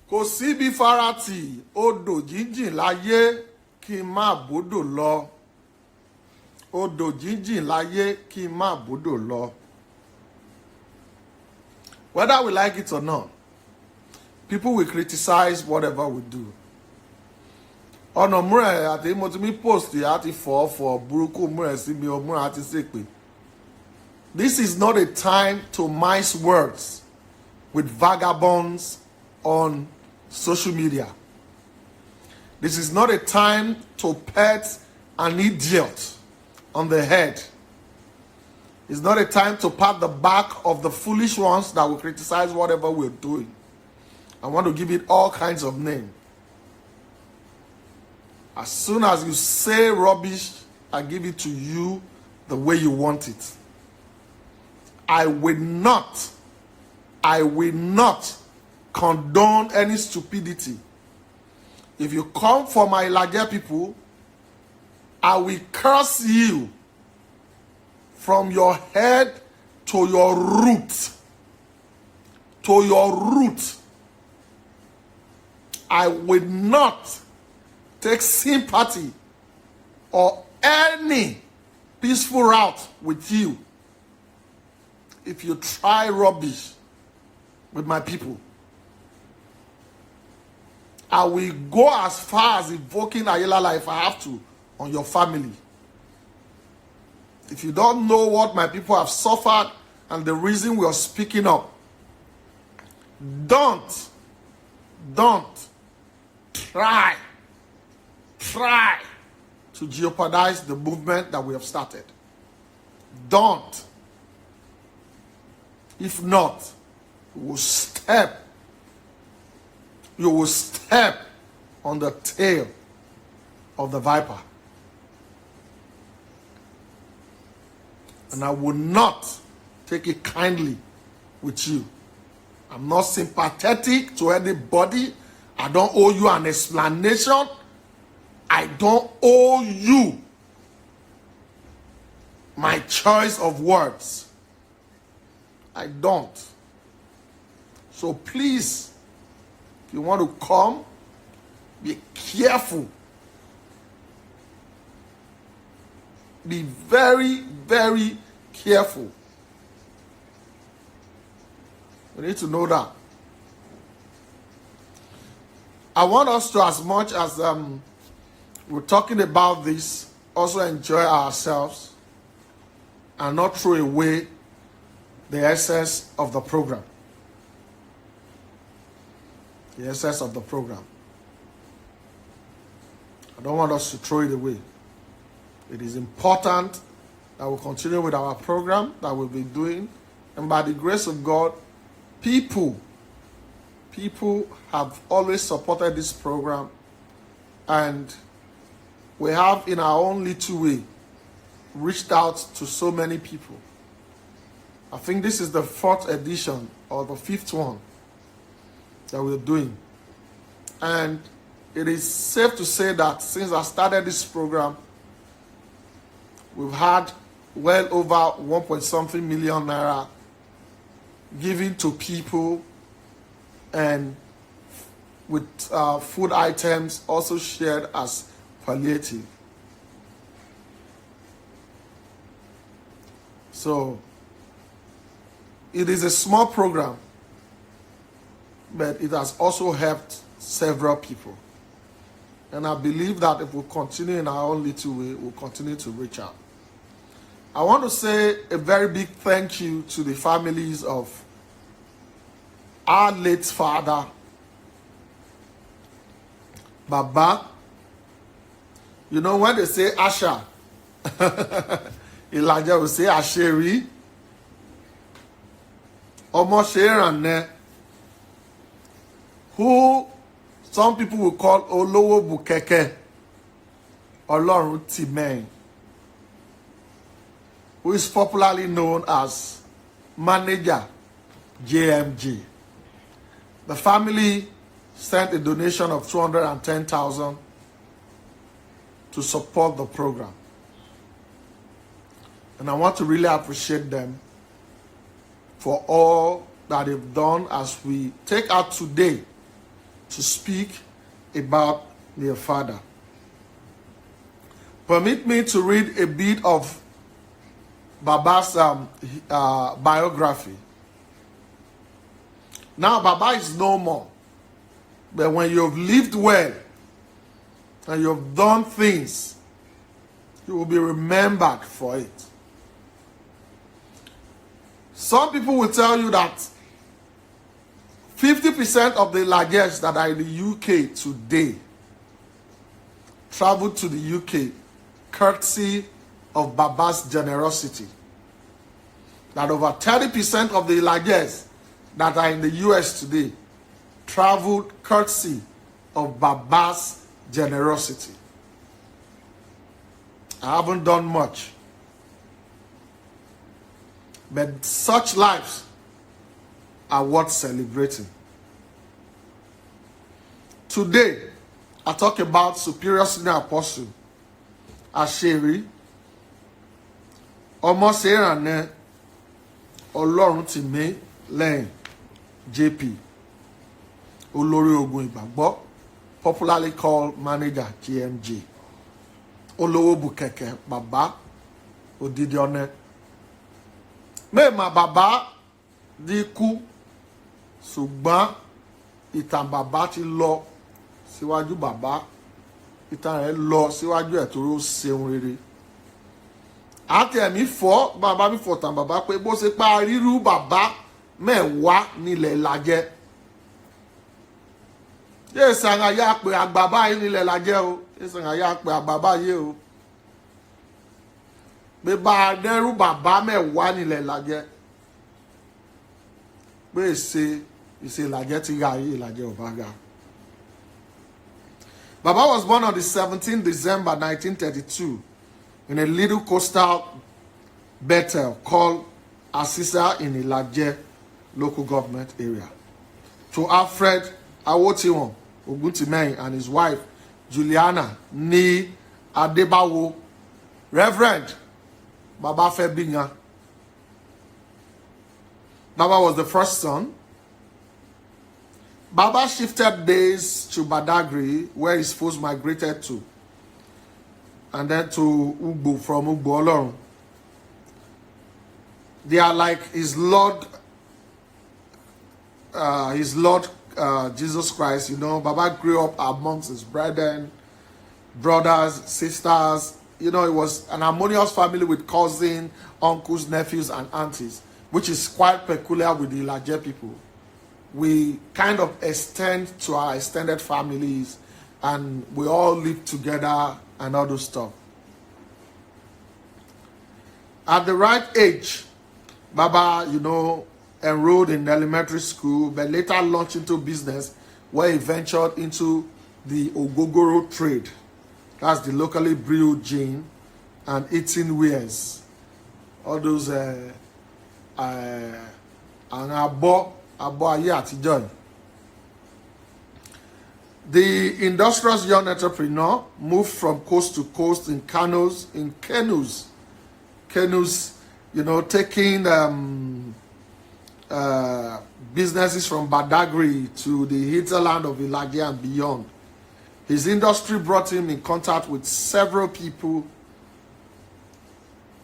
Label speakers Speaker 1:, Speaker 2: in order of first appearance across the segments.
Speaker 1: Kò síbi farati odò jíjìn láyé kí n má bodò lọ. Odò jíjìn láyé kí n má bodò lọ. Whether we like it or not, people will criticize whatever we do. Ọ̀nà múrẹ̀ àti mo ti mi post àti fọ̀ burúkú múrẹ̀ sí mi o múrẹ̀ àti ṣépè. This is not a time to mince words with vagabonds on social media. This is not a time to pet an idiot on the head. It's not a time to pat the back of the foolish ones that will criticize whatever we're doing. I want to give it all kinds of names. As soon as you say rubbish, I give it to you the way you want it. I will not condone any stupidity. If you come for my ILAJE people, I will curse you from your head to your root. To your root. I will not take sympathy or any peaceful route with you if you try rubbish with my people. I will go as far as invoking Ayelala if I have to on your family. If you don't know what my people have suffered and the reason we are speaking up, don't try to jeopardize the movement that we have started. Don't. If not, you will step on the tail of the viper. And I will not take it kindly with you. I'm not sympathetic to anybody. I don't owe you an explanation. I don't owe you my choice of words. I don't. So please, if you want to come, be careful. Be very, very careful. We need to know that. I want us to, as much as we're talking about this, also enjoy ourselves and not throw away the essence of the program. The essence of the program. I don't want us to throw it away. It is important that we continue with our program that we've been doing. And by the grace of God, people have always supported this program. And we have, in our own little way, reached out to so many people. I think this is the 4th edition or the 5th one that we're doing. And it is safe to say that since I started this program, we've had well over 1.something million naira given to people, and with food items also shared as palliative. So it is a small program, but it has also helped several people. And I believe that if we continue in our own little way, we'll continue to reach out. I want to say a very big thank you to the families of our late father, Baba. You know, when they say Asha, Elijah will say Aseri Omaseghane, who some people will call Oloruntimehin Oloruntimehin, who is popularly known as Manager JMG. The family sent a donation of 210,000 to support the program. And I want to really appreciate them for all that they've done as we take out today to speak about their father. Permit me to read a bit of Baba's biography. Now, Baba is no more. But when you've lived well and you've done things, you will be remembered for it. Some people will tell you that 50% of the ILAJEs that are in the UK today traveled to the UK courtesy of Baba's generosity. That over 30% of the ILAJEs that are in the US today traveled courtesy of Baba's generosity. I haven't done much, but such lives are worth celebrating. Today, I talk about Superior Senior Apostle Aseri Omaseghane Oloruntimehin JP Olori Ogun Igbagbo, popularly called Manager GMG. Olowo Bukeke Baba Odidione. Mema Baba di kú, ṣùgbọ́n ìtàn bàbá ti lọ síwájú bàbá. Ìtàn rẹ̀ lọ síwájú ẹ̀ torí ó ṣeun rere. Àti ẹ̀mí fọ́ bàbá mi fọ̀ tàn bàbá pé bó ṣe pa rírú bàbá mẹ́wàá nílẹ̀ ILAJE. Yé sàrà yá pé àgbà báyìí nílẹ̀ ILAJE o. Yé sàrà yá pé àgbà báyìí o. Pé bá a dẹ́rù bàbá mẹ́wàá nílẹ̀ ILAJE. Pé ṣe ILAJE ti ga yìí ILAJE ò bá ga. Baba was born on the 17th December 1932 in a little coastal Bethel called Asisa in ILAJE local government area. To Alfred Awotiwon Oguntimehin and his wife Juliana Ni Adebawo, Reverend Baba Febinya. Baba was the first son. Baba shifted days to Badagry, where his folks migrated to, and then to Ugbo from Ugbo Olorun. They are like his Lord Jesus Christ. You know, Baba grew up amongst his brethren, brothers, sisters. You know, it was an harmonious family with cousins, uncles, nephews, and aunties, which is quite peculiar with the ILAJE people. We kind of extend to our extended families, and we all live together and all those stuff. At the right age, Baba, you know, enrolled in elementary school, but later launched into business, where he ventured into the Ogogoro trade. That's the locally brewed gin and eating wares. All those and abo aye àtijọ́. The industrious young entrepreneur moved from coast to coast in canoes, you know, taking businesses from Badagry to the hinterland of ILAJE and beyond. His industry brought him in contact with several people,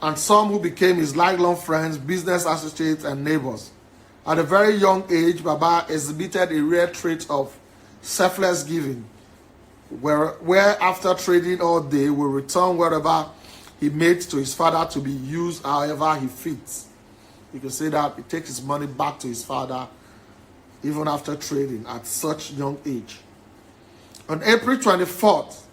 Speaker 1: and some who became his lifelong friends, business associates, and neighbors. At a very young age, Baba exhibited a rare trait of selfless giving, where after trading all day, will return wherever he made to his father to be used however he fits. You can say that he takes his money back to his father even after trading at such young age. On April 24th,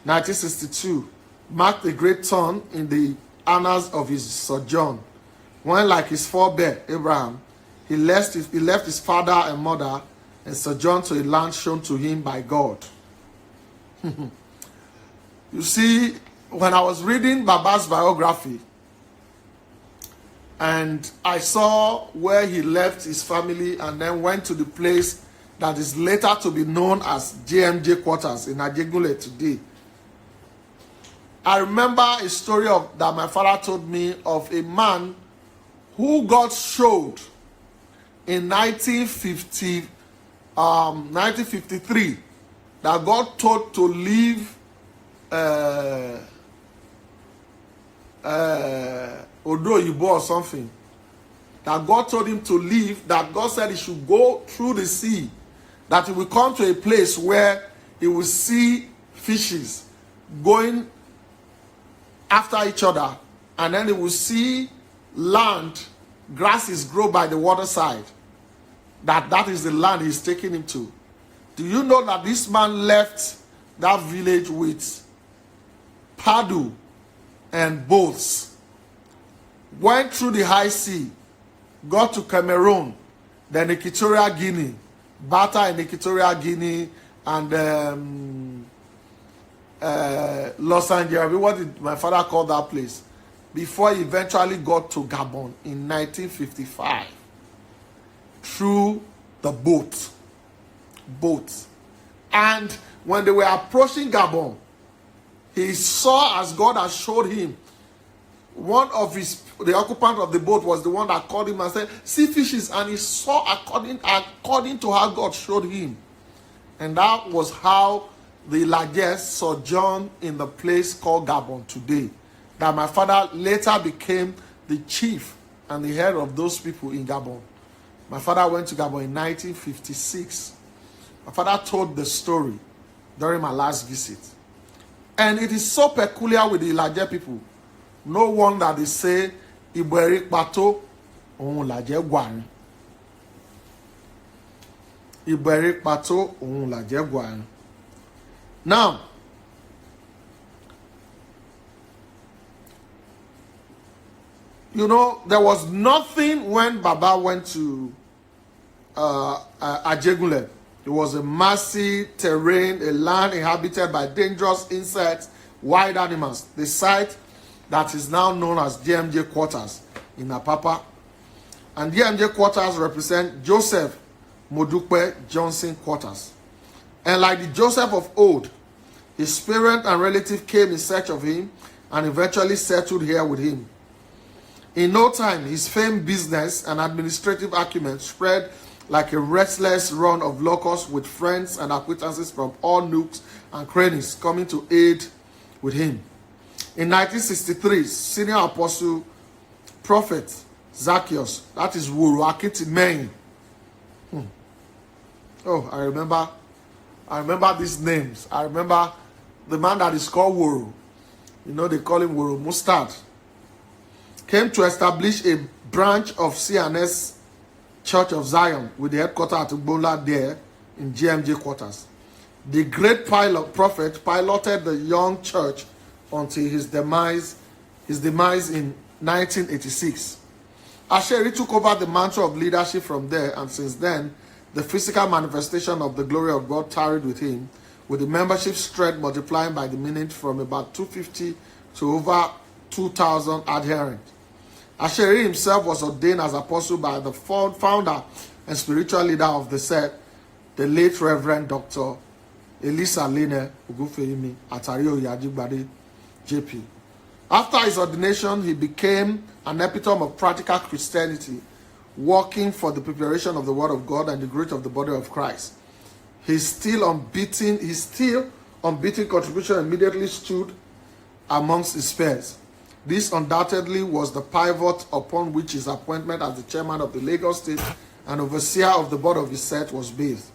Speaker 1: 1962, marked a great turn in the annals of his sojourn, when, like his forebear Abraham, he left his father and mother and sojourned to a land shown to him by God. You see, when I was reading Baba's biography, and I saw where he left his family and then went to the place that is later to be known as JMJ quarters in Ajegunle today. I remember a story that my father told me of a man who God showed in 1953 that God told to leave Odo or something. That God told him to leave, that God said he should go through the sea, that he will come to a place where he will see fishes going after each other, and then he will see land, grasses grow by the waterside. That is the land he's taking him to. Do you know that this man left that village with paddle and boats, went through the high sea, got to Cameroon, then Equatorial Guinea, Bata in Equatorial Guinea, and Los Angeles? What did my father call that place? Before he eventually got to Gabon in 1955 through the boat. And when they were approaching Gabon, he saw, as God had showed him, the occupant of the boat was the one that called him and said, "See fishes," and he saw according to how God showed him. And that was how the ILAJE sojourned in the place called Gabon today. That my father later became the chief and the head of those people in Gabon. My father went to Gabon in 1956. My father told the story during my last visit. And it is so peculiar with the ILAJE people. No wonder they say, Iberi Pato, Ohun Laje Gwan. Iberi Pato, Ohun Laje Gwan. Now, you know, there was nothing when Baba went to Ajegunle. It was a massy terrain, a land inhabited by dangerous insects, wild animals. The site that is now known as JMJ quarters in Apapa. And JMJ quarters represent Joseph Modupe Johnson quarters. And like the Joseph of old, his parent and relative came in search of him and eventually settled here with him. In no time, his famed business and administrative acumen spread like a restless run of locusts, with friends and acquaintances from all nooks and crannies coming to aid with him. In 1963, senior apostle, prophet Zacchaeus, that is Wuru Akitimehin. Oh, I remember these names. I remember the man that is called Wuru. You know, they call him Wuru Mustard. Came to establish a branch of CNS Church of Zion with the headquarters at Ugbola there in GMJ quarters. The great prophet piloted the young church until his demise in 1986. Aseri took over the mantle of leadership from there, and since then, the physical manifestation of the glory of God tarried with him, with the membership strength multiplying by the minute from about 250 to over 2,000 adherents. Aseri himself was ordained as apostle by the founder and spiritual leader of the sect, the late Reverend Dr. Elisa Lene Ogufeyimi Atari Oyajigbade, JP. After his ordination, he became an epitome of practical Christianity, working for the preparation of the Word of God and the growth of the body of Christ. His still unbeaten contribution immediately stood amongst his peers. This undoubtedly was the pivot upon which his appointment as the chairman of the Lagos State and overseer of the board of his set was based.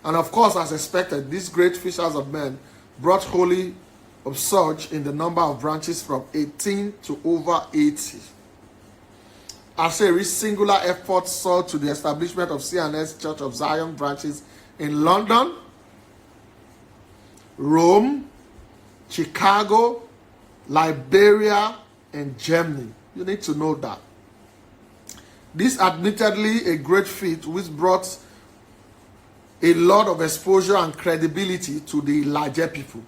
Speaker 1: And of course, as expected, these great fishers of men brought holy of surge in the number of branches from 18 to over 80. Aseri's singular efforts saw to the establishment of C&S Church of Zion branches in London, Rome, Chicago, Liberia, and Germany. You need to know that. This admittedly a great feat which brought a lot of exposure and credibility to the ILAJE people.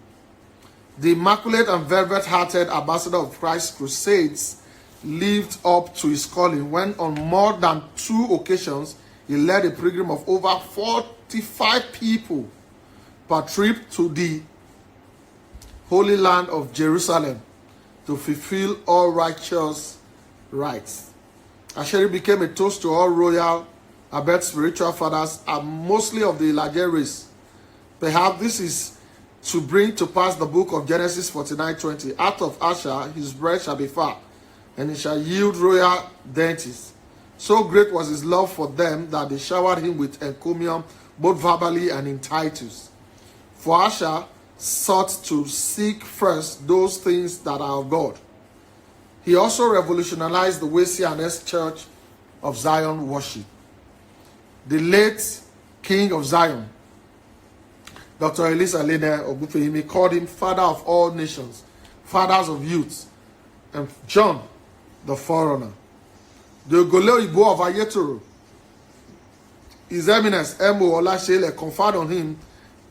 Speaker 1: The immaculate and velvet-hearted ambassador of Christ's crusades lived up to his calling when on more than 2 occasions he led a pilgrim of over 45 people per trip to the Holy Land of Jerusalem to fulfill all righteous rites. Aseri became a toast to all royal, Abed spiritual fathers and mostly of the ILAJE race. Perhaps this is to bring to pass the book of Genesis 49:20. Out of Asher his bread shall be fat, and he shall yield royal dainties. So great was his love for them that they showered him with encomium both verbally and in titles. For Asher sought to seek first those things that are of God. He also revolutionized the way C&S Church of Zion worship. The late King of Zion, Dr. Elisa Lene Ogufehimi, called him Father of all nations, Fathers of youths, and John the Forerunner. The Ogole Igbo of Ayetoro, His Eminence M.O. Olashele conferred on him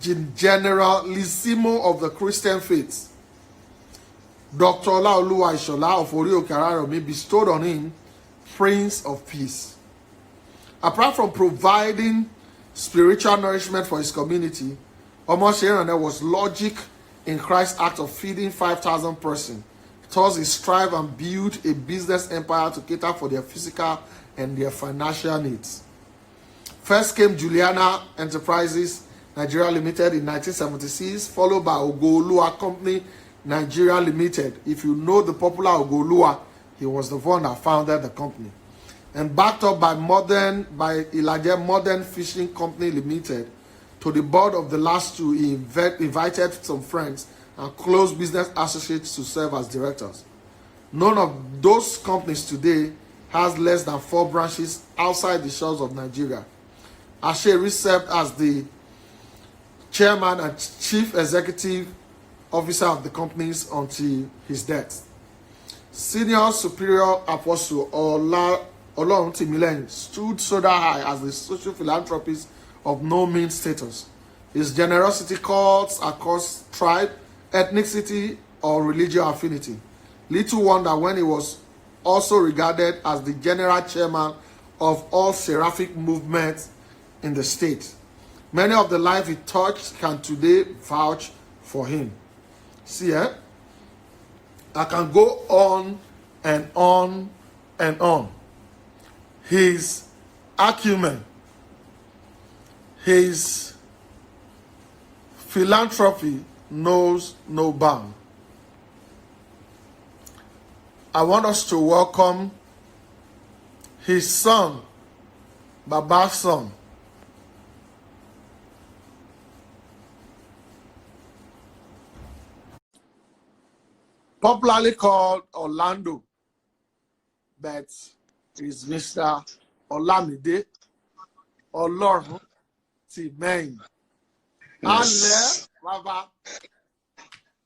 Speaker 1: Generalissimo of the Christian faith. Dr. Olaoluwa Ishola of Orioke Araromi bestowed on him Prince of Peace. Apart from providing spiritual nourishment for his community, Omaseghane was logic in Christ's act of feeding 5,000 persons. Thus, he strived and built a business empire to cater for their physical and their financial needs. First came Juliana Enterprises Nigeria Limited in 1976, followed by Ogolua Company Nigeria Limited. If you know the popular Ogolua, he was the one that founded the company. And backed up by ILAJE Modern Fishing Company Limited. To the board of the last two, he invited some friends and close business associates to serve as directors. None of those companies today has less than 4 branches outside the shores of Nigeria. Aseri served as the chairman and chief executive officer of the companies until his death. Senior Superior Apostle Oloruntimehin stood so high as the social philanthropist of no mean status. His generosity cuts across tribe, ethnicity, or religious affinity. Little wonder when he was also regarded as the general chairman of all seraphic movements in the state. Many of the lives he touched can today vouch for him. See, I can go on and on and on. His acumen, his philanthropy knows no bound. I want us to welcome his son, Baba's son, popularly called Orlando, but is Mr. Olamide Oloruntimehin.
Speaker 2: Yes.
Speaker 1: Baba.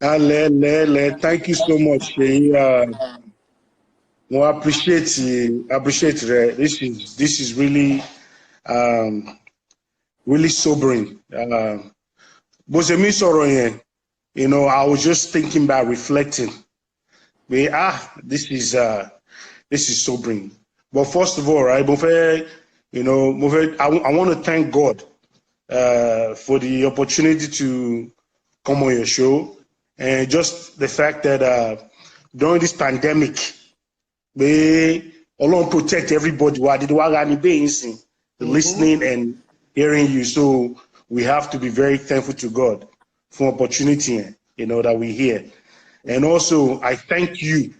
Speaker 2: Thank you so much. I appreciate it. This is really really sobering. You know, I was just thinking about reflecting. This is sobering. But first of all, right, I want to thank God for the opportunity to come on your show, and just the fact that during this pandemic, we alone protect everybody while listening and hearing you. So we have to be very thankful to God for opportunity, that we hear. And also I thank you.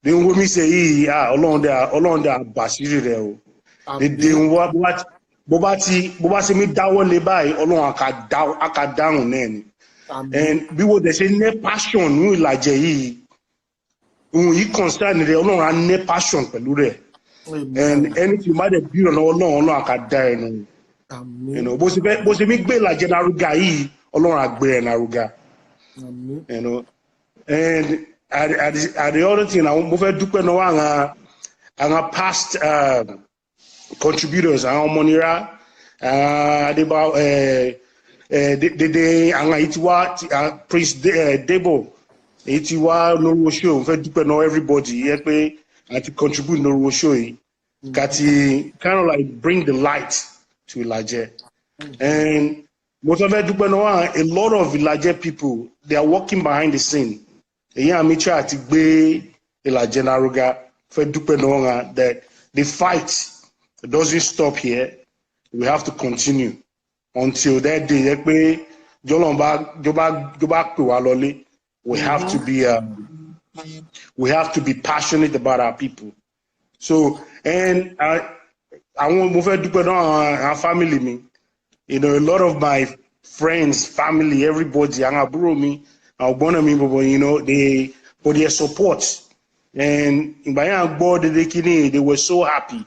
Speaker 2: Then when we say along there basiri there, they what bobati me dáwọ́ lé báyìí Ọlọ́run aka down neni. And we were the same passion we like when you concern the Ọlọ́run a passion pẹ̀lú rẹ̀. And anything might have been on Ọlọ́run can die no. You know, bó ṣe mi gbé ìlàjẹ naruga yìí Ọlọ́run a gbé naruga. You know, and at the other thing, I mo fẹ́ dúpẹ́ lọ́wọ́ àwọn past contributors, àwọn Monira, Adeba, Dede, àwọn Itiwa, Prince Debo, Itiwa lórí show. Mo fẹ́ dúpẹ́ lọ́wọ́ everybody yẹ pé àti contribute lórí show yìí, kàti kind of like bring the light to ILAJE. And mo tún fẹ́ dúpẹ́ lọ́wọ́ a lot of ILAJE people, they are working behind the scene. Èyí àmì tí a ti gbé ILAJE naruga fẹ́ dúpẹ́ lọ́wọ́ that the fight doesn't stop here. We have to continue until that day yẹ pé jọba pè wá lọlé. We have to be passionate about our people. So and àwọn mo fẹ́ dúpẹ́ lọ́wọ́ our family mi. You know, a lot of my friends, family, everybody, àwọn àbúrò mi, àwọn ọ̀gbọ́n mi gbogbo, you know, for their support. And ìgbà yẹn gbọ́ dédé kíní, they were so happy.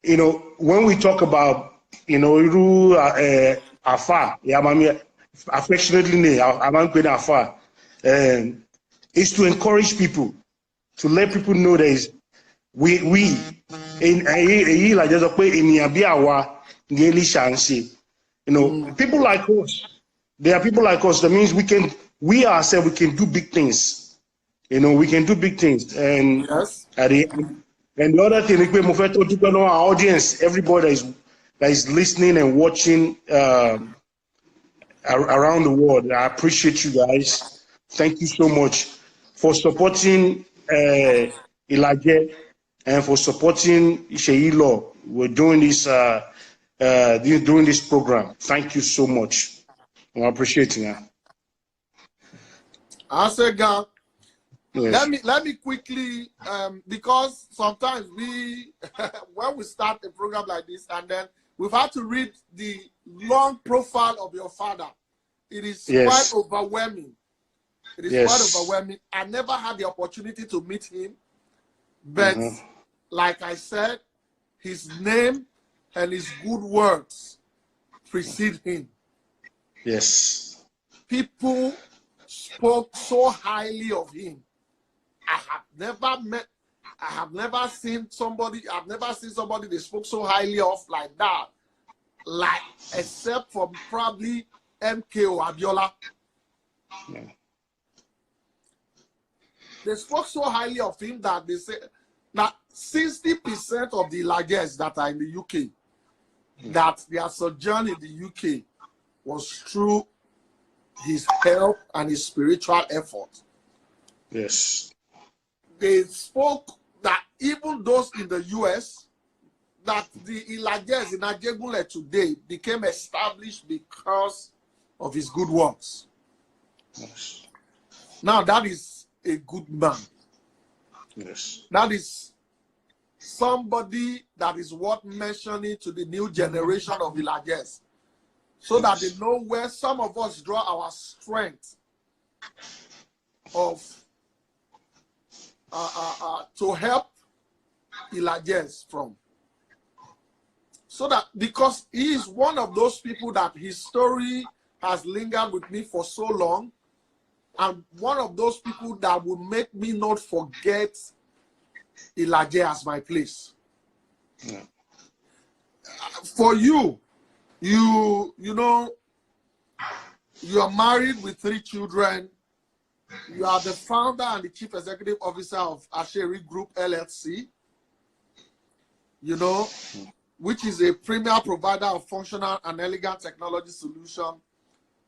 Speaker 2: You know, when we talk about, you know, irú Afa, affectionately, Afa, is to encourage people, to let people know that is we in like there's a way in Yabiawa, you know, people like us. There are people like us. That means we ourselves, we can do big things. You know, we can do big things. And
Speaker 1: yes.
Speaker 2: And the other thing, our audience, everybody that is listening and watching around the world, I appreciate you guys. Thank you so much for supporting ILAJE and for supporting Seyilaw. We're doing this program. Thank you so much. I'm appreciating it.
Speaker 1: Asega,
Speaker 2: Yes.
Speaker 1: let me quickly because sometimes we when we start a program like this and then we've had to read the long profile of your father. It is quite overwhelming. It is quite overwhelming. I never had the opportunity to meet him, but like I said, his name and his good words precede him.
Speaker 2: Yes.
Speaker 1: People spoke so highly of him. I have never seen somebody they spoke so highly of like that. Like, except for probably MKO Abiola.
Speaker 2: Yeah.
Speaker 1: They spoke so highly of him that they say that 60% of the ILAJEs that are in the UK, that their sojourn in the UK was through his help and his spiritual effort.
Speaker 2: Yes.
Speaker 1: They spoke that even those in the US, that the ILAJEs in Ajegunle today became established because of his good works.
Speaker 2: Yes.
Speaker 1: Now that is a good man.
Speaker 2: Yes.
Speaker 1: That is somebody that is worth mentioning to the new generation of ILAJEs, so that they know where some of us draw our strength of to help ILAJEs from. So that, because he is one of those people that his story has lingered with me for so long, and one of those people that will make me not forget ILAJE as my place.
Speaker 2: Yeah.
Speaker 1: For you, you know, you are married with 3 children. You are the founder and the chief executive officer of Aseri Group LLC, you know, which is a premier provider of functional and elegant technology solution.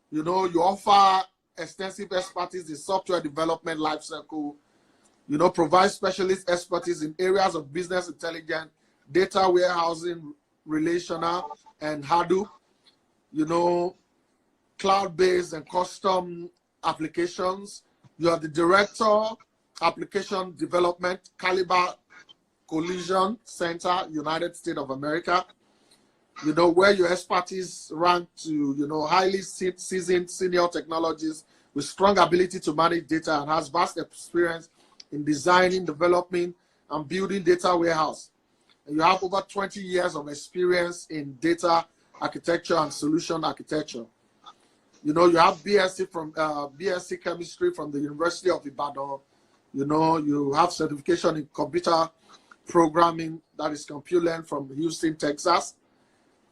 Speaker 1: You know, you offer extensive expertise in software development lifecycle, you know, provide specialist expertise in areas of business intelligence, data warehousing, relational, and Hadoop, you know, cloud-based and custom applications. You are the director, application development, Caliber Collision Center, United States of America. you know, where your expertise rank to, you know, highly seasoned senior technologists with strong ability to manage data and has vast experience in designing, developing, and building data warehouse. And you have over 20 years of experience in data architecture and solution architecture. You know, you have BSc chemistry from the University of Ibadan. You know, you have certification in computer programming, that is CompuLearn, from Houston, Texas.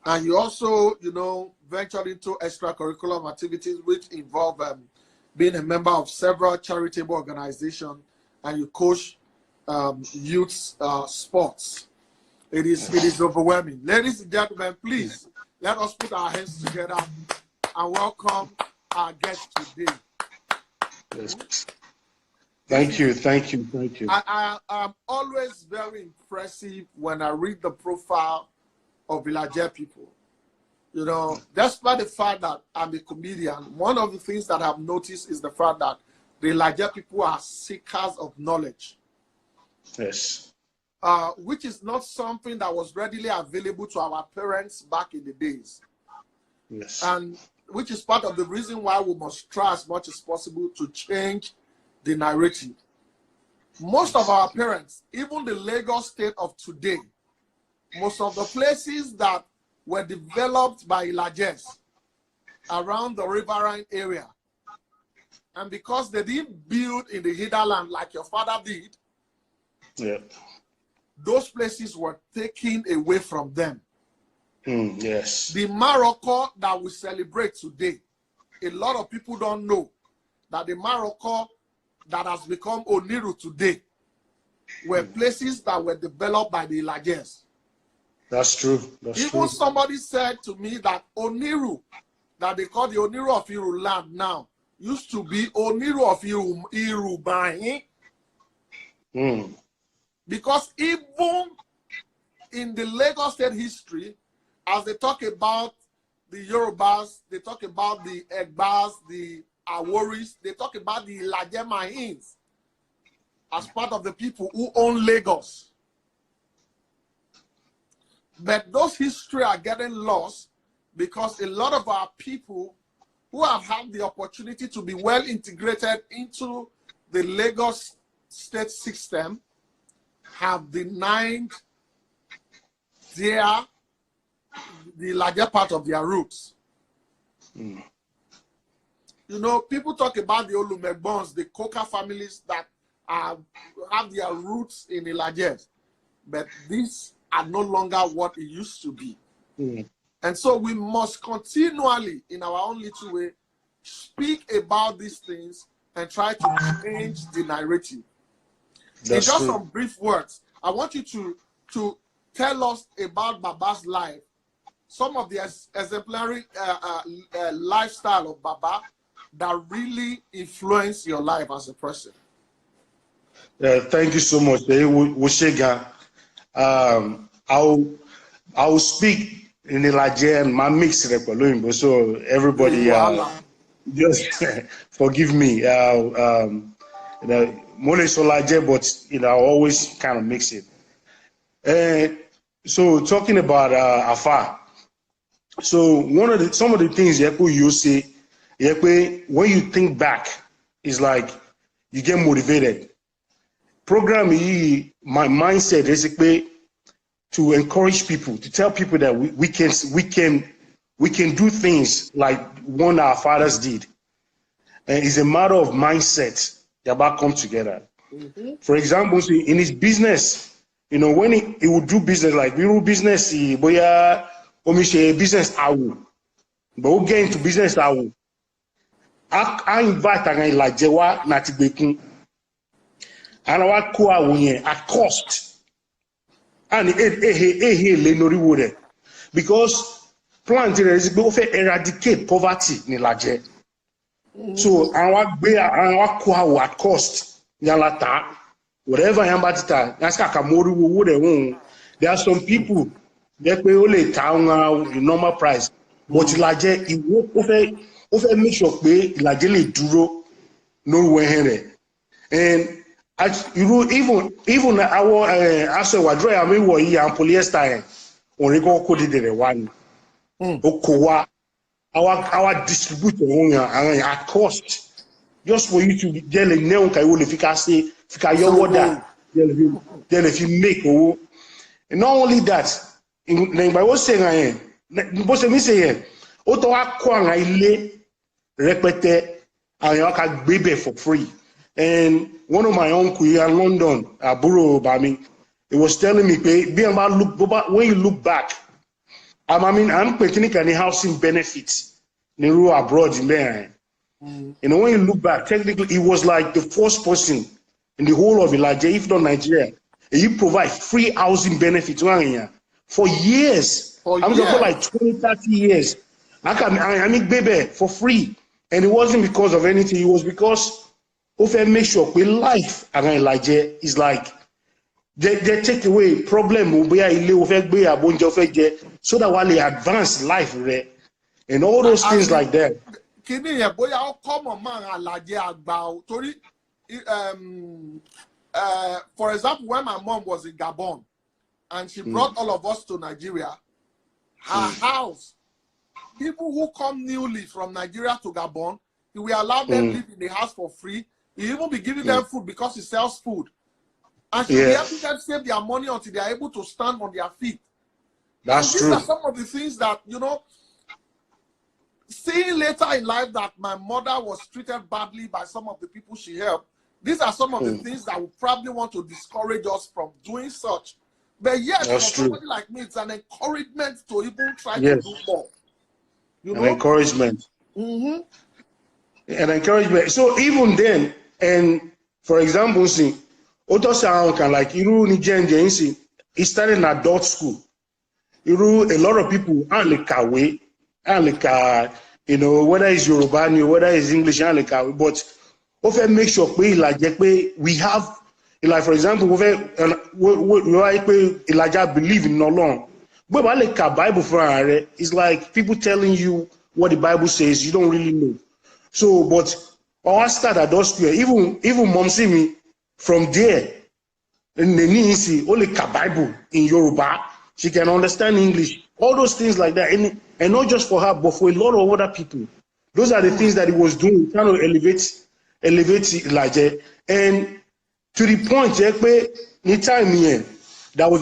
Speaker 1: And you also, you know, ventured into extracurricular activities which involve being a member of several charitable organizations, and you coach youth sports. It is overwhelming. Ladies and gentlemen, please let us put our hands together and welcome our guest today.
Speaker 2: Yes. Thank you.
Speaker 1: I am always very impressive when I read the profile of ILAJE people. You know, despite the fact that I'm a comedian, one of the things that I've noticed is the fact that the ILAJE people are seekers of knowledge.
Speaker 2: Yes.
Speaker 1: Which is not something that was readily available to our parents back in the days.
Speaker 2: Yes.
Speaker 1: And which is part of the reason why we must try as much as possible to change the narrative. Most of our parents, even the Lagos state of today, most of the places that were developed by ILAJEs around the riverine area, and because they didn't build in the hinterland like your father did, those places were taken away from them.
Speaker 2: Yes.
Speaker 1: The Morocco that we celebrate today, a lot of people don't know that the Morocco that has become Oniru today were places that were developed by the ILAJEs.
Speaker 2: That's true.
Speaker 1: Even somebody said to me that Oniru, that they call the Oniru of Iru land now, used to be Oniru of Irubahin. Because even in the Lagos state history, as they talk about the Yorubas, they talk about the Egbas, the Aworis, they talk about the ILAJE Mahins as part of the people who own Lagos. But those history are getting lost because a lot of our people who have had the opportunity to be well integrated into the Lagos state system have denied the larger part of their roots. You know, people talk about the Olumegbons, the Coca families that have their roots in ILAJE, but these are no longer what it used to be. And so we must continually, in our own little way, speak about these things and try to change the narrative. In just some brief words, I want you to tell us about Baba's life, some of the exemplary lifestyle of Baba that really influenced your life as a person.
Speaker 2: Thank you so much. I'll speak in ILAJE and my mix so everybody just forgive me. Mole Solaje, but you know, I always kind of mix it. So talking about Afa, so some of the things you say, when you think back, is like you get motivated. Program my mindset is to encourage people, to tell people that we can do things like one our fathers did. And it's a matter of mindset that come together. For example, in his business, you know, when he would do business, like we do business, business but we'll get into business I invite ILAJE Natibekun and I call at cost. And because plan is to eradicate poverty in ILAJE. So our at cost yalata whatever yambatita naska kamori wo there are some people that pay only town the normal price but ILAJE it make sure pé ILAJE le dúró no where and you know even our Aseri Omaseghane and polyester on go code the one. Okowa, our distributor at cost, just for you to tell a neon kayo if you can say if you your order, then if you make and not only that, in by what saying I am, both of me say, Oto Aquang I lay repete and baby for free. And one of my uncle here in London, Aburo Bami, he was telling me, be about look when you look back. I mean, I'm putting any housing benefits in rural abroad in there. You know, when you look back, technically, he was like the first person in the whole of ILAJE, if not Nigeria. And you provide free housing benefits for years. I'm talking like 20, 30 years. I make baby for free. And it wasn't because of anything. It was because of a make sure we life around ILAJE is like they take away problem so that while they advance life and all those things like that.
Speaker 1: For example, when my mom was in Gabon and she brought all of us to Nigeria, her house, people who come newly from Nigeria to Gabon, he will allow them live in the house for free. He even be giving them food because he sells food. And she will be helping them save their money until they are able to stand on their feet.
Speaker 2: That's true.
Speaker 1: These are some of the things that, you know, seeing later in life that my mother was treated badly by some of the people she helped. These are some of the things that would probably want to discourage us from doing such. But yet, for somebody like me, it's an encouragement to even try to do more. You know?
Speaker 2: Encouragement. An encouragement. So even then, and for example, see, Otosa can like Iru Nijenje, he started in adult school. Iru, a lot of people aren't like kawe, you know, whether it's Yoruba, whether it's English, but often make sure we have, like for example, Elijah believe in no long. But like Bible for it's like people telling you what the Bible says, you don't really know. So, but I start at those even mom see me from there. And the see only Bible in Yoruba, she can understand English, all those things like that, and not just for her, but for a lot of other people. Those are the things that he was doing, trying to elevate ILAJE, and to the point, anytime here, that was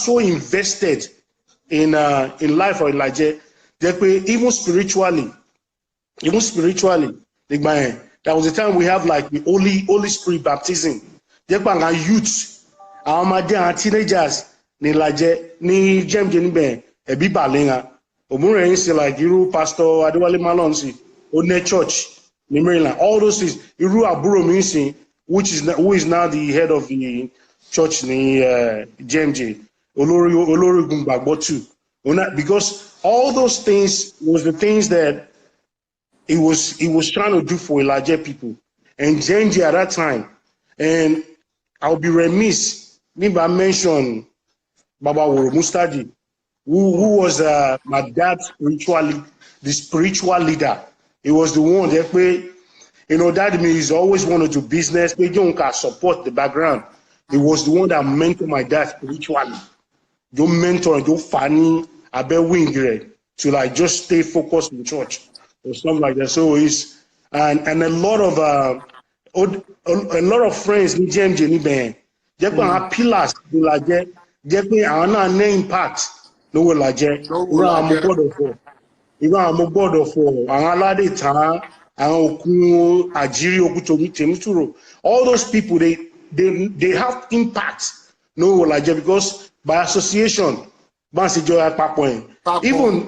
Speaker 2: so invested in life of ILAJE, even spiritually, that was the time we have like the Holy Spirit baptism. Our youths, our teenagers, ni ILAJE, ni Jemje ebi balenga. Omure say like Iru Pastor Adewale Malonsi, One Church, ni Maryland, all those things. Iru Aburo Minsi, who is now the head of the church ni Jemje, Olori Gumbagbotu. Because all those things was the things that he was trying to do for ILAJE people and Jemje at that time. And I'll be remiss if I mention Baba Woro Mustadi, who was my dad the spiritual leader. He was the one that you know, that means always wanted to business, they don't support the background. He was the one that mentored my dad spiritually. Don't mentor, don't funny, I bet wing to like just stay focused in church or something like that. So it's and a lot of friends in Jemje ni ben. They have pillars like they are impact. No ILAJE. Even I'm board of Alade Tan, Okun, Ajiri, Okutomi, Temituro. All those people they have impact. No ILAJE because by association, even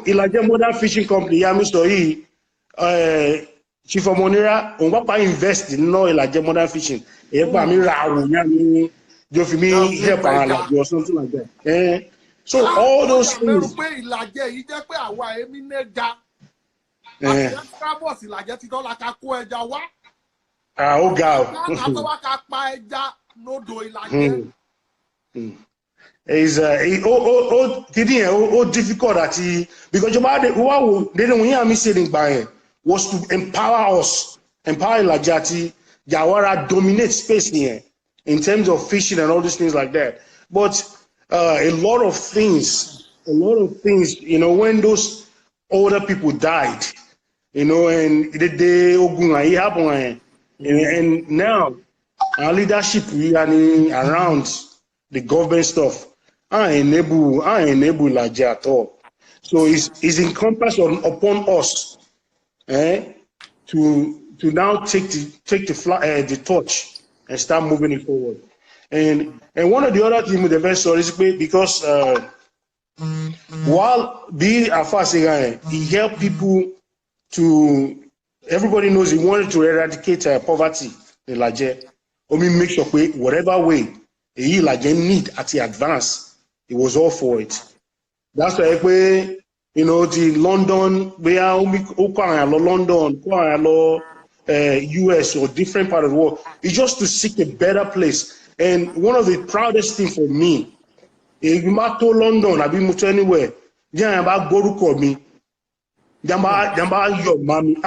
Speaker 2: ILAJE Modern Fishing Company, Yamistoyi, Chief Monira, on va invest in no ILAJE Modern Fishing. Help me or something like that. So all those things. Is difficult because they don't hear me saying by was to empower us, empower ILAJE Jawara dominate space here in terms of fishing and all these things like that. But a lot of things, you know, when those older people died, you know, and the Ogun happened, and now our leadership we are around the government stuff, I enable ILAJE at all. So it's encompassed upon us, to now take the torch and start moving it forward. And one of the other things with the verse is because while being a fast guy, he helped people to, everybody knows he wanted to eradicate poverty in ILAJE. I mean, make sure whatever way ILAJE need at the advance, he was all for it. That's why you know the London, we are London, US or different part of the world. It's just to seek a better place. And one of the proudest things for me, if you go to London, I've been to anywhere, yeah, about Goruko me, Jamba your mommy.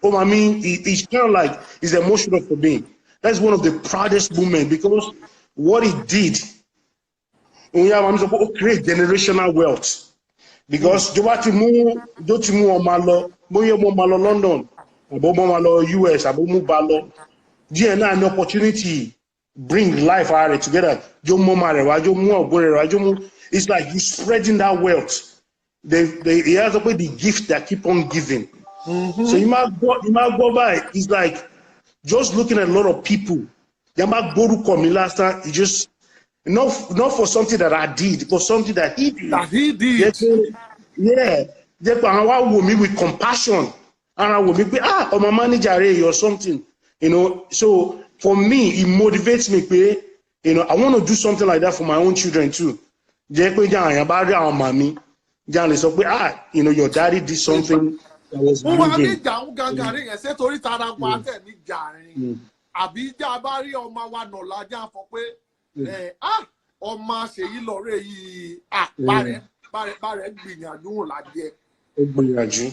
Speaker 2: Mommy, it's kind of like it's emotional for me. That's one of the proudest moments because what he did, we have create generational wealth. Because London, US, an opportunity bring life out together. It's like you spreading that wealth. He has the gift that keep on giving. So you might go by. It's like just looking at a lot of people. You might go to come last time. It just not for something that I did, but something that he did.
Speaker 1: That he did.
Speaker 2: Yeah. Me with compassion. And I will be I'm a manager or something. You know, so for me, it motivates me. You know, I want to do something like that for my own children too. You know, your daddy did something that was brilliant.
Speaker 1: Ọmọ Seyilaw yìí bárẹ̀ gbìyànjú wọn lájẹ.
Speaker 2: Ó gbìyànjú.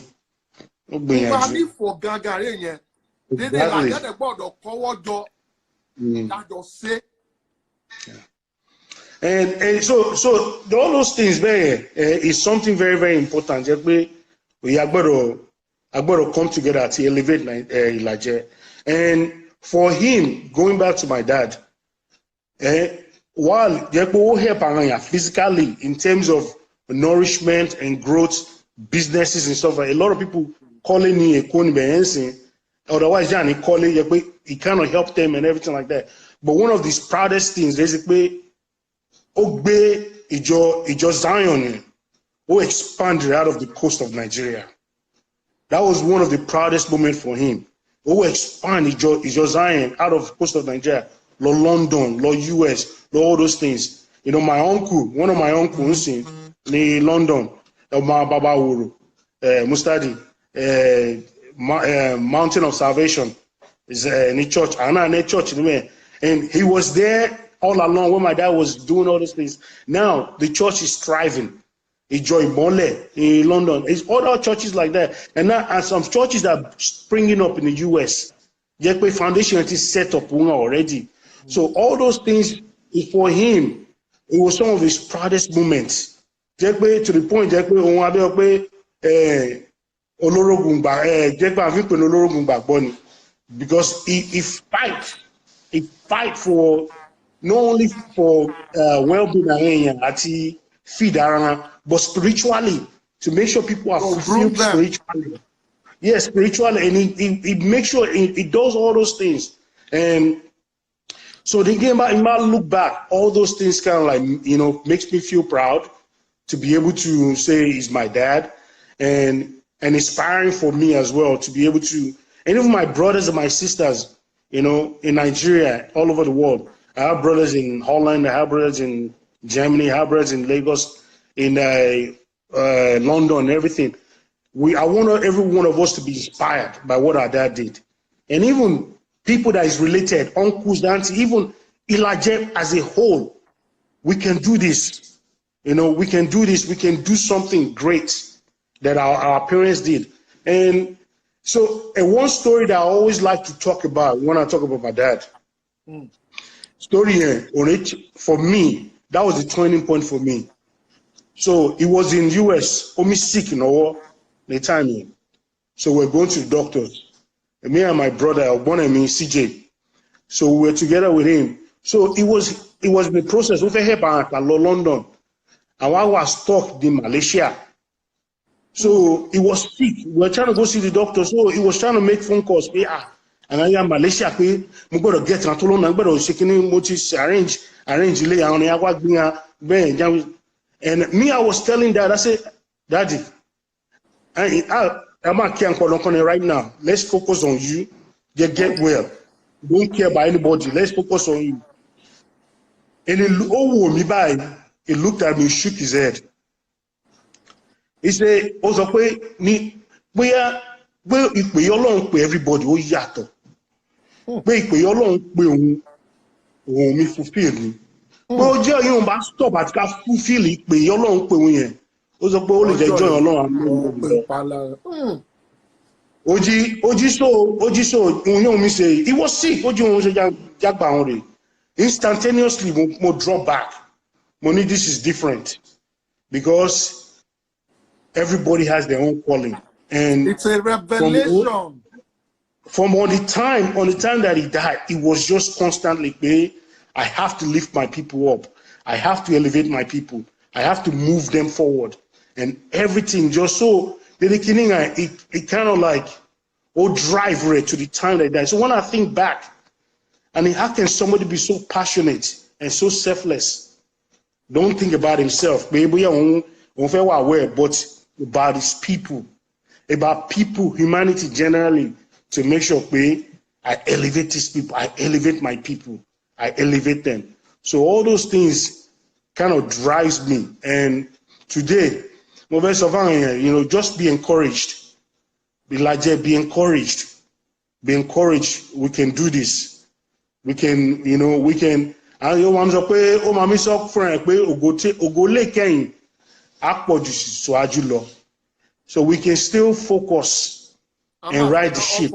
Speaker 1: Wọ́n ní fò gàngàrí yẹn. Dédé làjẹ́ gbọ́dọ̀ kọ́wọ́ jọ. Dájọ́ ṣe.
Speaker 2: And so all those things there is something very, very important. We are going to come together to elevate ILAJE. And for him, going back to my dad, while they help physically in terms of nourishment and growth, businesses and stuff, a lot of people calling me a Konibe, otherwise, he cannot help them and everything like that. But one of these proudest things, basically, Ogbe Ijo Zion, who expanded out of the coast of Nigeria. That was one of the proudest moments for him. Who expanded Ijo Zion out of the coast of Nigeria, Lo London, Lo US, Lo all those things. You know, my uncle, one of my uncles in London, my Baba Uru, Mustadi, Mountain of Salvation, is in the church, and he was there all along when my dad was doing all these things. Now the church is thriving. Joy Mole in London. It's other churches like that. And now and some churches that are springing up in the US. Jekwe Foundation is set up already. So all those things is for him. It was some of his proudest moments. Jekwe to the point because he fight for not only for well-being feed but spiritually to make sure people are fulfilled spiritually. Yes, spiritually, and he makes sure he does all those things. And so the game, I might look back, all those things kind of like, you know, makes me feel proud to be able to say he's my dad, and inspiring for me as well to be able to, and even my brothers and my sisters, you know, in Nigeria, all over the world. I have brothers in Holland, I have brothers in Germany, I have brothers in Lagos, in London, and everything. I want every one of us to be inspired by what our dad did. And even people that is related, uncles, aunts, even ILAJE as a whole, we can do this. You know, we can do this. We can do something great that our parents did. And so, one story that I always like to talk about when I talk about my dad, story for me, that was the turning point for me. So it was in US, Omi sick in the time. So we're going to the doctors. And me and my brother, born and me, CJ. So we were together with him. So it was the process over here by London. And I was stuck in Malaysia. So he was sick. We were trying to go see the doctor. So he was trying to make phone calls. And I am Malaysia. We got to get to London. We got to shaking motives, arrange and me, I was telling Dad, I said, Daddy, I'm not caring right now. Let's focus on you. Get well. Don't care about anybody. Let's focus on you. And he looked at me, shook his head. He said, also, where everybody, oh, yato. Where me fulfill me. But you must stop at fulfill it, but you're long pé also only the joy alone. Oji so me say he was sick. Instantaneously mo drop back. Money, this is different because everybody has their own calling, and
Speaker 1: it's a revelation.
Speaker 2: From on the time that he died, it was just constantly, I have to lift my people up. I have to elevate my people. I have to move them forward. And everything just so, it kind of like, drive right to the time that he died. So when I think back, I mean, how can somebody be so passionate and so selfless? Don't think about himself. Maybe but about his people, about people, humanity generally, to make sure I elevate these people, I elevate my people, I elevate them. So all those things kind of drives me. And today, just be encouraged. ILAJE, be encouraged. Be encouraged. We can do this. We can, we can. And so we can still focus and ride the ship.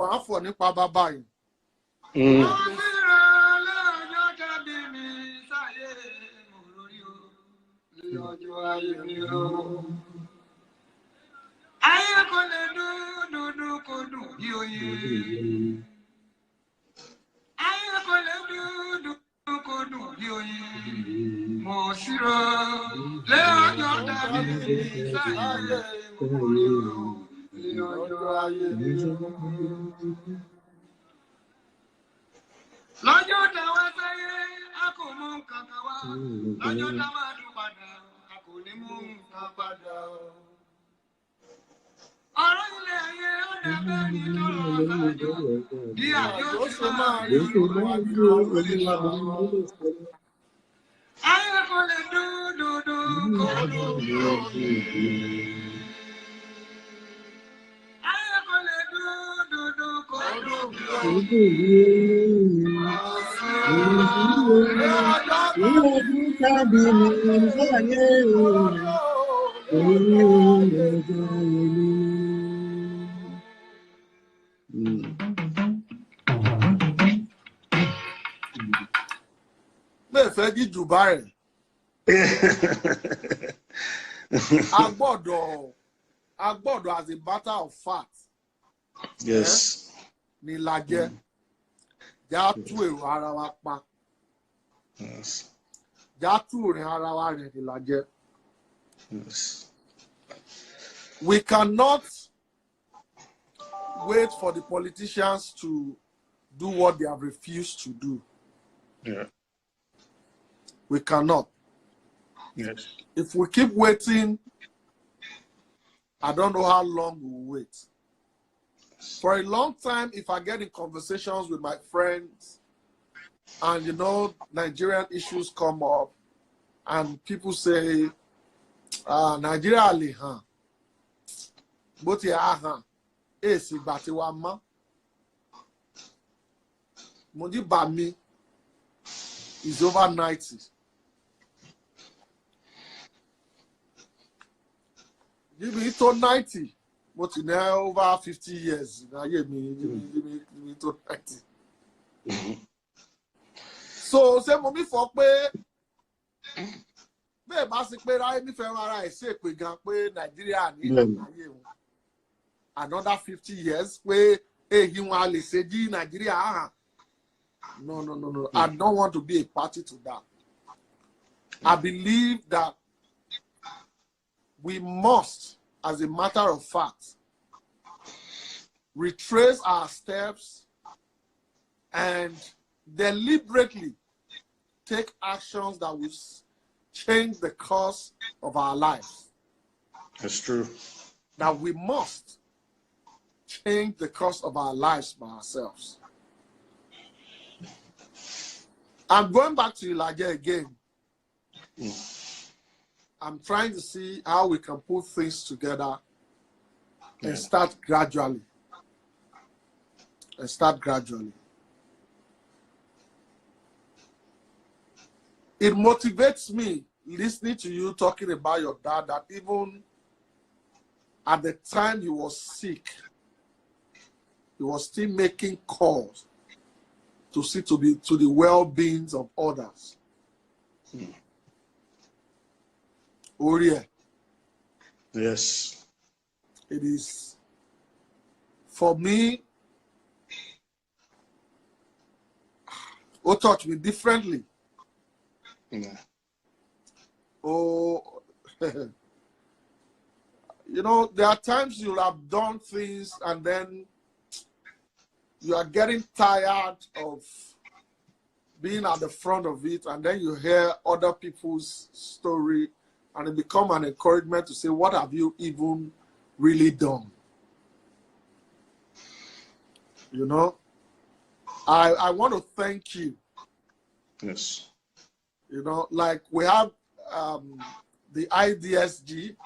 Speaker 1: Agbodo, as a matter of fact.
Speaker 2: Yes.
Speaker 1: ILAJE. Yes.
Speaker 2: Yes.
Speaker 1: We cannot wait for the politicians to do what they have refused to do.
Speaker 2: Yeah.
Speaker 1: We cannot.
Speaker 2: Yes.
Speaker 1: If we keep waiting, I don't know how long we will wait. For a long time, if I get in conversations with my friends and, Nigerian issues come up and people say, Nigeria, but Mundi Bami is over 90. Give me to 90. But now over 50 years. Now give me to 90. So say mommy for pé bẹ́ẹ̀ bá sì pé ráyé nífẹ̀ẹ́ ara ẹ̀ sí èpè gan pé Nàìjíríà ní àgbáyé wọn another 50 years pé èyí wọn a lè ṣe jí Nàìjíríà hàn. No. I don't want to be a party to that. I believe that we must, as a matter of fact, retrace our steps and deliberately take actions that will change the course of our lives.
Speaker 2: That's true.
Speaker 1: That we must change the course of our lives by ourselves. I'm going back to ILAJE again. I'm trying to see how we can put things together and start gradually. It motivates me listening to you talking about your dad, that even at the time he was sick, he was still making calls to see to the well-being of others. Uriah.
Speaker 2: Yes.
Speaker 1: It is, for me, it touched me differently.
Speaker 2: Yeah.
Speaker 1: Oh, you know, there are times you'll have done things and then you are getting tired of being at the front of it, and then you hear other people's story and it becomes an encouragement to say, what have you even really done? You know, I want to thank you.
Speaker 2: Yes.
Speaker 1: You know, like we have the IDSG,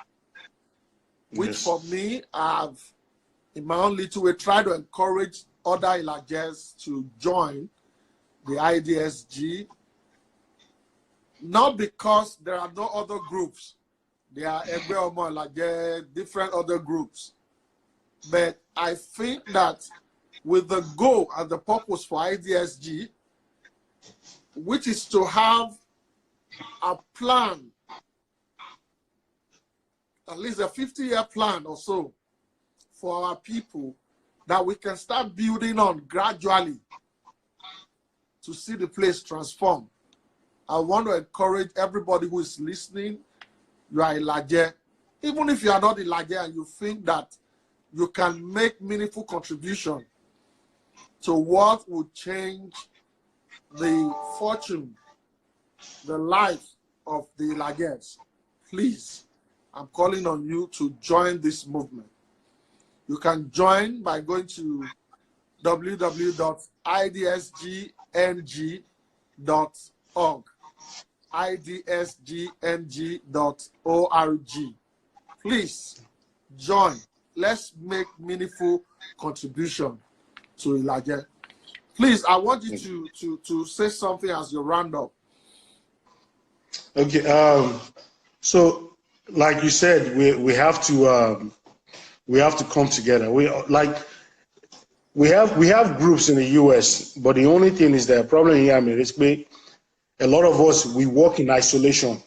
Speaker 1: which for me, I've, in my own little way, tried to encourage other ILAJEs to join the IDSG, not because there are no other groups. There are Egbe Omo ILAJE, different other groups. But I think that with the goal and the purpose for IDSG, which is to have a plan, at least a 50-year plan or so, for our people that we can start building on gradually to see the place transform. I want to encourage everybody who is listening, you are ILAJE. Even if you are not ILAJE and you think that you can make meaningful contribution to what would change the fortune, the life of the ILAJEs, please, I'm calling on you to join this movement. You can join by going to www.idsgng.org, idsgng.org. Please join. Let's make meaningful contribution to ILAJE. Please, I want you to say something as you round up.
Speaker 2: Okay. So, like you said, we have to come together. We have groups in the US, but the only thing is the problem here is a lot of us, we work in isolation.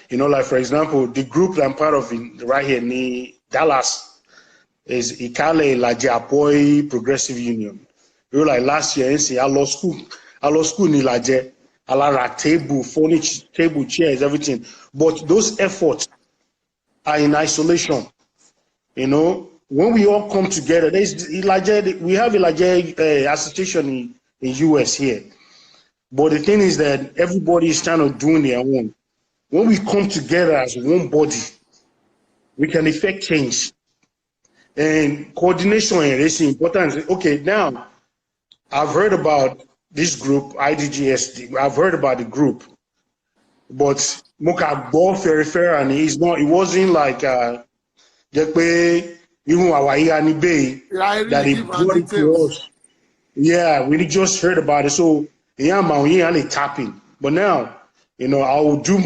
Speaker 2: You know, like for example, the group that I'm part of right here in Dallas is Ikale ILAJE Apoi Progressive Union. You know, like last year, I lost school in ILAJE. I like table, furniture, table, chairs, everything. But those efforts are in isolation. You know, when we all come together, there's ILAJE. We have ILAJE association in US here. But the thing is that everybody is kind of doing their own. When we come together as one body, we can effect change. And coordination is important. Okay, now I've heard about this group, IDGSD. I've heard about the group, but Moka Bo Ferrifer, and it wasn't like that he brought it to us. Yeah, we just heard about it. So yeah, man, we only tapping. But now, you know, I'll do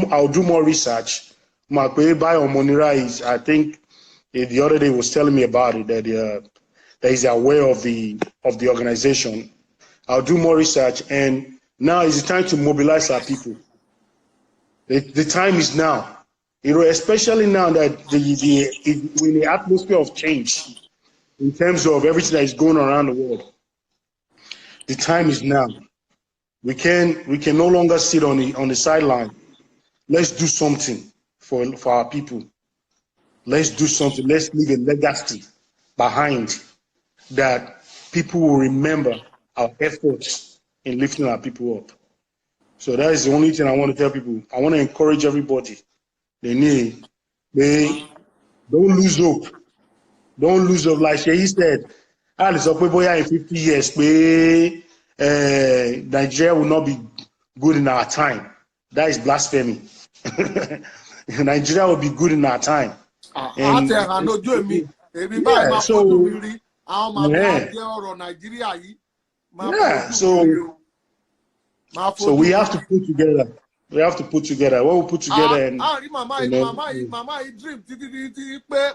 Speaker 2: more research. My bio Monira is, I think the other day was telling me about it, that he's aware of the organization. I'll do more research, and now is the time to mobilize our people. The time is now. You know, especially now that we're in the atmosphere of change in terms of everything that is going on around the world. The time is now. We can no longer sit on the sideline. Let's do something for our people. Let's do something. Let's leave a legacy behind that people will remember our efforts in lifting our people up. So that is the only thing I want to tell people. I want to encourage everybody. They don't lose hope. Don't lose hope. Like he said, Alice in 50 years, Nigeria will not be good in our time. That is blasphemy. Nigeria will be good in our time. And yeah, so so we have to put together. We have to put together. What we put together and
Speaker 1: Mama, he dream.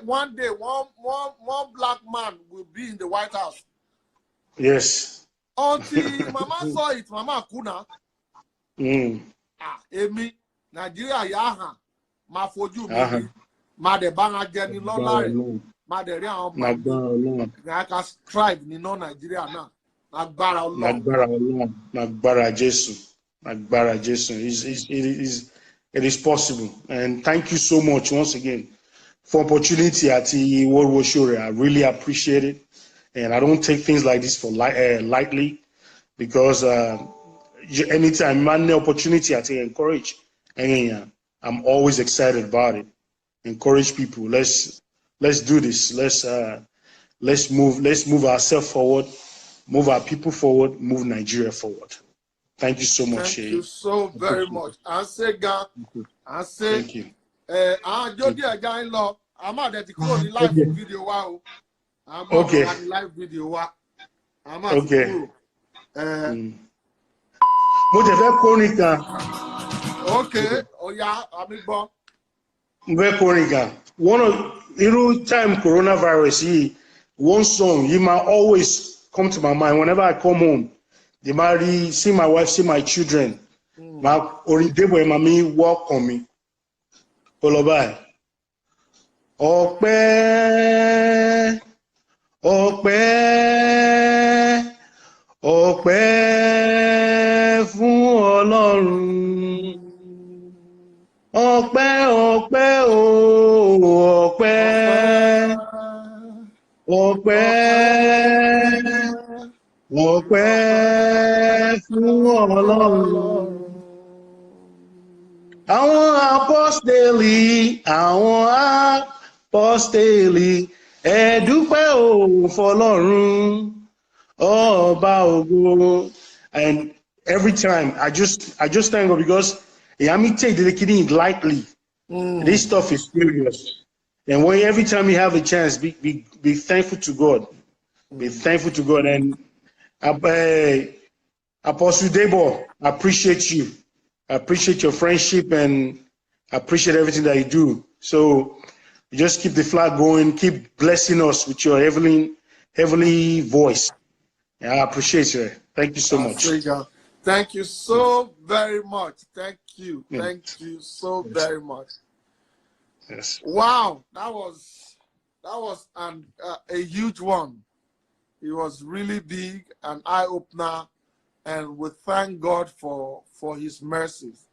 Speaker 1: One day, one black man will be in the White House.
Speaker 2: Yes.
Speaker 1: Until Mama saw it, Mama Kuna. Emi, Nigeria yaha, ma foju mi, ma de banga jeni lolare, ma de ri awon ma, na ka scribe ni no Nigeria na, nagbara Olorun.
Speaker 2: Nagbara Jesu. It is possible. And thank you so much once again for opportunity at the World War Show. I really appreciate it. And I don't take things like this for lightly, because anytime man the opportunity I take encourage, and I'm always excited about it. Encourage people. Let's do this. Let's move ourselves forward, move our people forward, move Nigeria forward. Thank you so much.
Speaker 1: Thank you so very much. I say,
Speaker 2: thank you.
Speaker 1: Jody again, Lord. I'm at the close live video. Wow. I'm
Speaker 2: okay.
Speaker 1: On live video. Wow. I'm at
Speaker 2: okay.
Speaker 1: Okay. Oh yeah, I'm born.
Speaker 2: One of time coronavirus, one song you might always come to my mind whenever I come home. They marry, see my wife, see my children. My Oridebo Mami walk on me. Olobai. Ọpẹ́, ọpẹ́, ọpẹ́ fún Ọlọ́run. Ọpẹ́, ọpẹ́, ọpẹ́, ọpẹ́. Ọpẹ́ fún Ọlọ́run. Àwọn apọ́stélì, ẹ dúpẹ́ fọ́lọ́run, ọba ògo. And every time I just thank God, because I take the kidding lightly. This stuff is serious. And every time you have a chance, be thankful to God. Be thankful to God. And Apostle Debo, I appreciate you. I appreciate your friendship, and I appreciate everything that you do. So you just keep the flag going, keep blessing us with your heavenly voice. Yeah, I appreciate you. Thank you so much.
Speaker 1: Thank you so very much. Thank you. Thank you so very much.
Speaker 2: Yes.
Speaker 1: Wow, that was a huge one. It was really big, an eye-opener, and we thank God for his mercies.